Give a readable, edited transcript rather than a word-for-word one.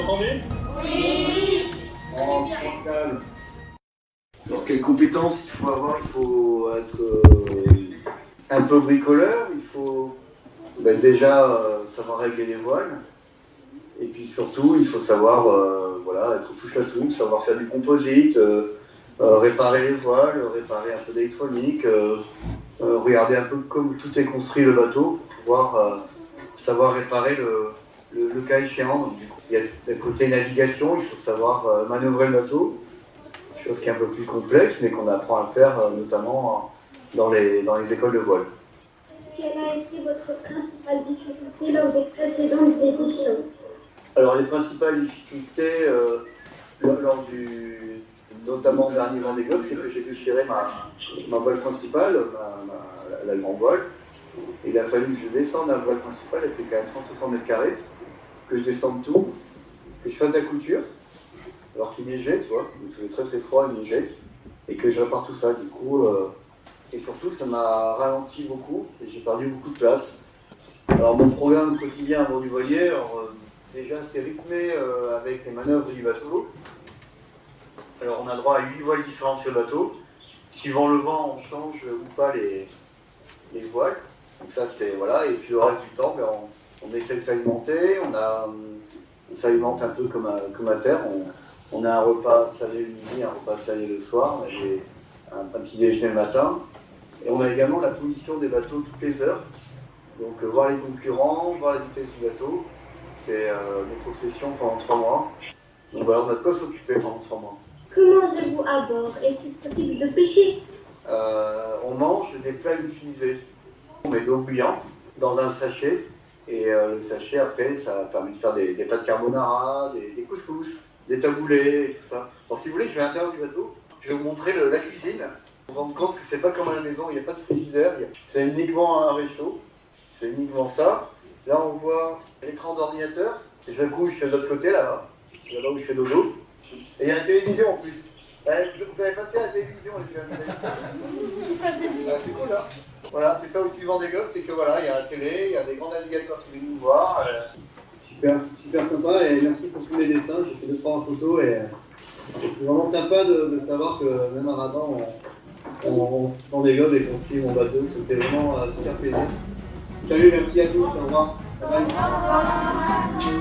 m'entendez? Oui. Oh, calme. Alors, quelles compétences il faut avoir? Il faut être un peu bricoleur, il faut déjà savoir régler les voiles, et puis surtout, il faut savoir être touche à tout, savoir faire du composite, réparer les voiles, réparer un peu d'électronique, regarder un peu comme tout est construit le bateau, pour pouvoir savoir réparer le cas échéant. Donc, du coup, il y a d'un côté navigation, il faut savoir manœuvrer le bateau, chose qui est un peu plus complexe, mais qu'on apprend à faire notamment dans les écoles de voile. Quelle a été votre principale difficulté lors des précédentes éditions? Alors les principales difficultés lors notamment dernier Vendée Globe, c'est que j'ai déchiré ma voile principale, la grande voile. Et il a fallu que je descende la voile principale, elle fait quand même 160 mètres carrés, que je descende tout, que je fasse la couture, alors qu'il neigeait, tu vois, il faisait très très froid, il neigeait, et que je répare tout ça. Du coup, et surtout, ça m'a ralenti beaucoup, et j'ai perdu beaucoup de place. Alors mon programme quotidien à bord du voilier, déjà c'est rythmé avec les manœuvres du bateau. Alors on a droit à 8 voiles différentes sur le bateau. Suivant le vent, on change ou pas les voiles. Donc ça c'est voilà. Et puis le reste du temps, on essaie de s'alimenter. On s'alimente un peu comme à terre. On a un repas salé le midi, un repas salé le soir, et un petit déjeuner le matin. Et on a également la position des bateaux toutes les heures. Donc voir les concurrents, voir la vitesse du bateau, c'est notre obsession pendant 3 mois. Donc voilà, on a de quoi s'occuper pendant 3 mois. Que mangez-vous à bord? Est-il possible de pêcher? On mange des plats utilisés. On met de l'eau bouillante dans un sachet, et le sachet après ça permet de faire des pâtes carbonara, des couscous, des taboulés et tout ça. Alors si vous voulez, je vais à l'intérieur du bateau, je vais vous montrer la cuisine. Vous vous rendez compte que c'est pas comme à la maison, il n'y a pas de frigidaire, c'est uniquement un réchaud. C'est uniquement ça. Là, on voit l'écran d'ordinateur. Je couche de l'autre côté, là-bas. C'est là-bas où je fais dodo. Et il y a une télévision en plus. Vous avez passé à la télévision, les gars. C'est cool, hein. Voilà, c'est ça aussi le Vendée Globe, c'est que voilà, il y a la télé, il y a des grands navigateurs qui viennent nous voir. Super, super sympa, et merci pour tous les dessins. J'ai fait 2-3 photos, et c'est vraiment sympa de savoir que même à Rabat, Vendée Globe est construit mon bateau. C'était vraiment super plaisir. Salut, merci à tous, au revoir. Bye bye.